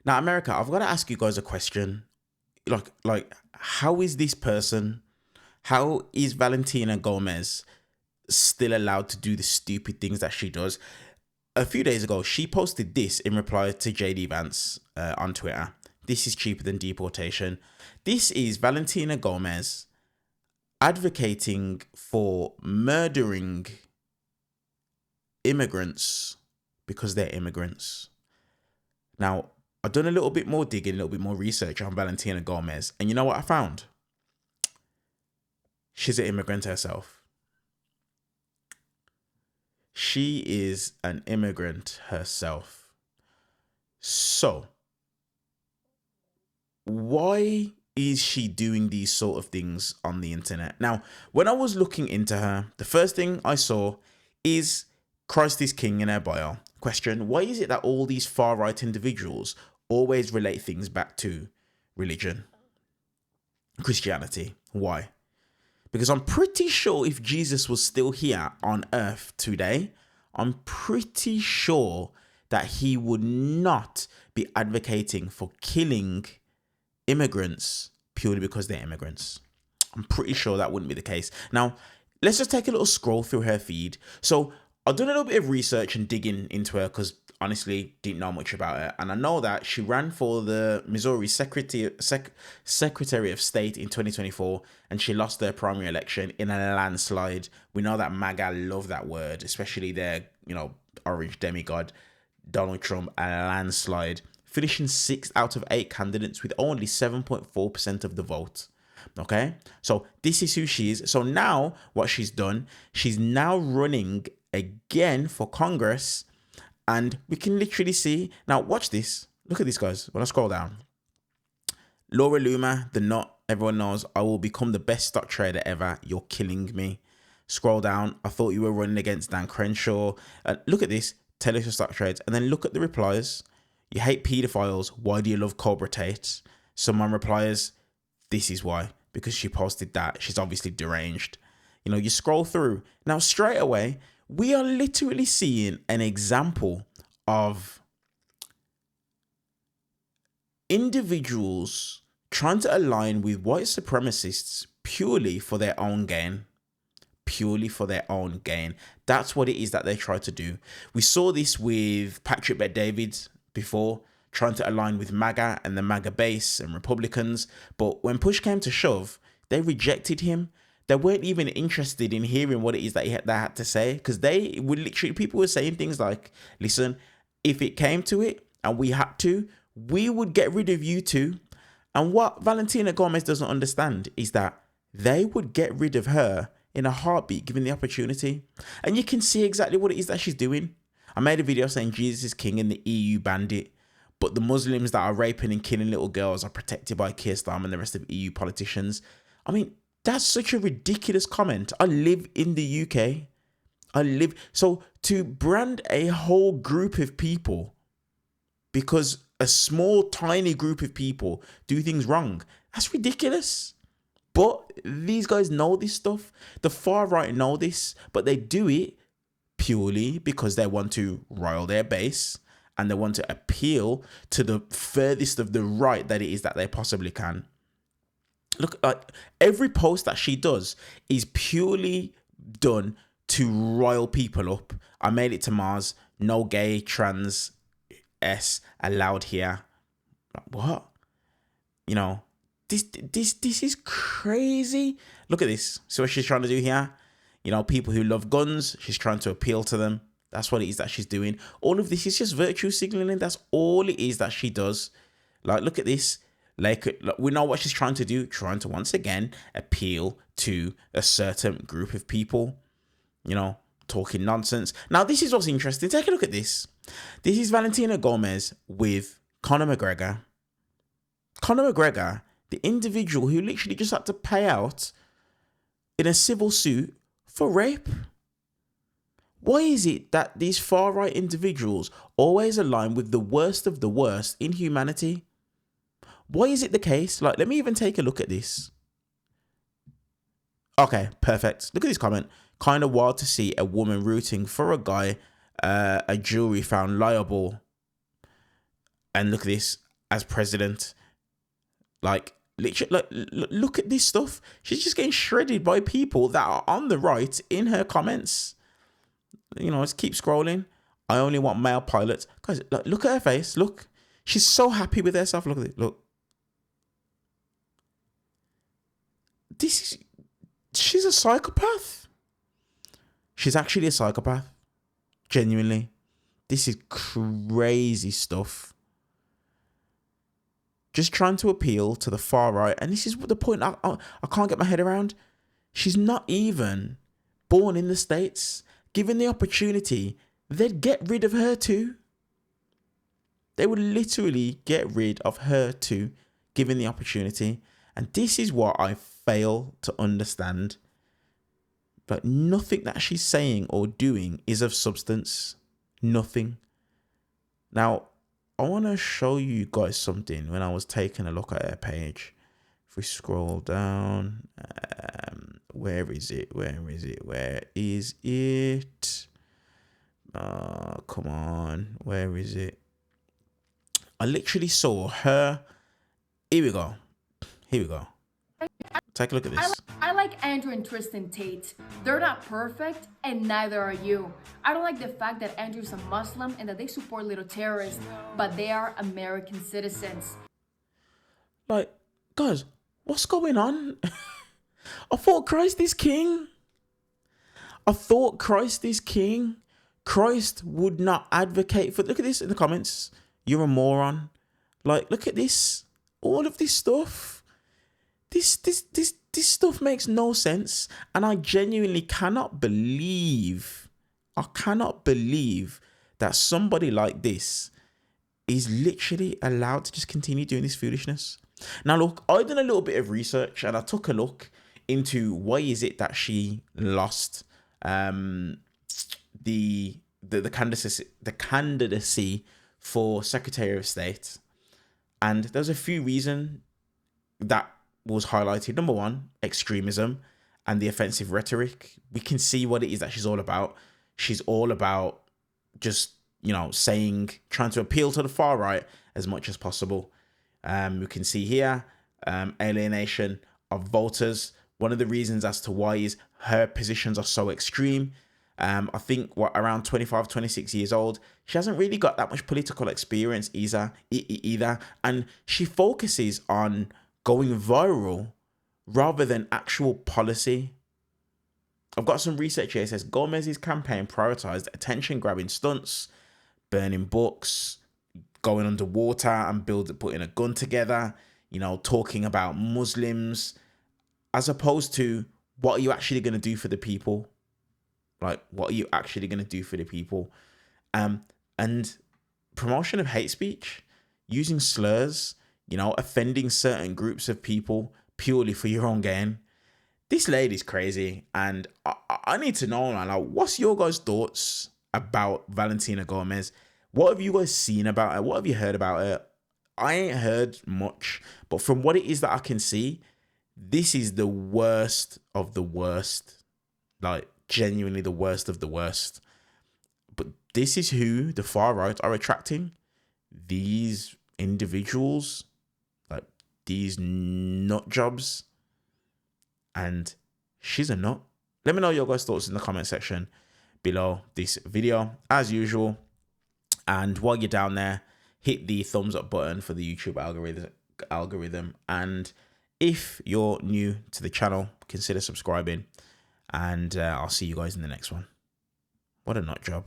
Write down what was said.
Now, America, I've got to ask you guys a question. How is this person, how is Valentina Gomez still allowed to do the stupid things that she does? A few days ago, she posted this in reply to JD Vance on Twitter. This is cheaper than deportation. This is Valentina Gomez advocating for murdering immigrants because they're immigrants. Now, I've done a little bit more digging, a little bit more research on Valentina Gomez, and you know what I found? She's an immigrant herself. She is an immigrant herself. So, why is she doing these sort of things on the internet? Now, when I was looking into her, the first thing I saw is Christ is King in her bio. Question, why is it that all these far-right individuals always relate things back to religion, Christianity? Why? Because I'm pretty sure if Jesus was still here on earth today, I'm pretty sure that he would not be advocating for killing immigrants purely because they're immigrants. I'm pretty sure that wouldn't be the case. Now, let's just take a little scroll through her feed. So I've done a little bit of research and digging into her because honestly didn't know much about her. And I know that she ran for the Missouri Secretary of State in 2024 and she lost their primary election in a landslide. We know that MAGA love that word, especially their, orange demigod, Donald Trump, a landslide, finishing 6 out of 8 candidates with only 7.4% of the vote. Okay, so this is who she is. So now what she's done, she's now running again for Congress, and we can literally see now. Watch this. Look at this, guys. When I scroll down, Laura Loomer, the nut everyone knows. I will become the best stock trader ever. You're killing me. Scroll down. I thought you were running against Dan Crenshaw. Look at this. Tell us your stock trades, and then look at the replies. You hate pedophiles. Why do you love Cobra Tate? Someone replies, this is why, because she posted that. She's obviously deranged. You scroll through. Now, straight away, we are literally seeing an example of individuals trying to align with white supremacists purely for their own gain. Purely for their own gain. That's what it is that they try to do. We saw this with Patrick Bet-David before, trying to align with MAGA and the MAGA base and Republicans. But when push came to shove, they rejected him. They weren't even interested in hearing what it is that they had to say, because they would literally, people were saying things like, listen, if it came to it and we had to, we would get rid of you too. And what Valentina Gomez doesn't understand is that they would get rid of her in a heartbeat given the opportunity. And you can see exactly what it is that she's doing. I made a video saying Jesus is King and the EU banned it, but the Muslims that are raping and killing little girls are protected by Keir Starmer and the rest of EU politicians. I mean, that's such a ridiculous comment. I live in the UK. So to brand a whole group of people because a small, tiny group of people do things wrong, that's ridiculous. But these guys know this stuff. The far right know this, but they do it purely because they want to rile their base and they want to appeal to the furthest of the right that it is that they possibly can. Look, every post that she does is purely done to rile people up. I made it to Mars. No gay, trans, S allowed here. What? This is crazy. Look at this. So what she's trying to do here, people who love guns, she's trying to appeal to them. That's what it is that she's doing. All of this is just virtue signaling. That's all it is that she does. Look at this. We know what she's trying to do, trying to once again appeal to a certain group of people, talking nonsense. Now, this is what's interesting. Take a look at this. This is Valentina Gomez with Conor McGregor. Conor McGregor, the individual who literally just had to pay out in a civil suit for rape. Why is it that these far-right individuals always align with the worst of the worst in humanity? Why is it the case? Let me even take a look at this. Okay, perfect. Look at this comment. Kind of wild to see a woman rooting for a guy, a jury found liable. And look at this. as president. Like, literally, look at this stuff. She's just getting shredded by people that are on the right in her comments. You know, let's keep scrolling. I only want male pilots. Guys, look at her face. Look. She's so happy with herself. Look at it. Look. She's a psychopath. She's actually a psychopath. Genuinely. This is crazy stuff. Just trying to appeal to the far right. And this is the point I can't get my head around. She's not even born in the States. Given the opportunity, they'd get rid of her too. They would literally get rid of her too, given the opportunity. And this is what I fail to understand. But nothing that she's saying or doing is of substance. Nothing. Now, I want to show you guys something when I was taking a look at her page. If we scroll down, where is it? Come on. Where is it? I literally saw her. Here we go. Take a look at this. I like Andrew and Tristan Tate. They're not perfect, and neither are you. I don't like the fact that Andrew's a Muslim and that they support little terrorists, but they are American citizens. Like, guys, what's going on? I thought Christ is king. Christ would not advocate for... Look at this in the comments. You're a moron. Like, look at this. All of this stuff. This stuff makes no sense. And I genuinely cannot believe that somebody like this is literally allowed to just continue doing this foolishness. Now, look, I did a little bit of research and I took a look into why is it that she lost the candidacy for Secretary of State. And there's a few reasons that was highlighted. Number one, extremism and the offensive rhetoric. We can see what it is that she's all about. She's all about just, you know, trying to appeal to the far right as much as possible. We can see here, alienation of voters. One of the reasons as to why is her positions are so extreme. I think around 25, 26 years old. She hasn't really got that much political experience either. And she focuses on going viral rather than actual policy. I've got some research here. It says Gomez's campaign prioritized attention-grabbing stunts, burning books, going underwater and putting a gun together, you know, talking about Muslims, as opposed to what are you actually going to do for the people? Like, what are you actually going to do for the people? And promotion of hate speech, using slurs, you know, offending certain groups of people purely for your own gain. This lady's crazy, and I need to know, like, what's your guys' thoughts about Valentina Gomez? What have you guys seen about her? What have you heard about her? I ain't heard much, but from what it is that I can see, this is the worst of the worst. Like, genuinely the worst of the worst. But this is who the far right are attracting. These individuals, like these nut jobs. And she's a nut. Let me know your guys' thoughts in the comment section below this video, as usual. And while you're down there, hit the thumbs up button for the YouTube algorithm. And if you're new to the channel, consider subscribing. And I'll see you guys in the next one. What a nut job.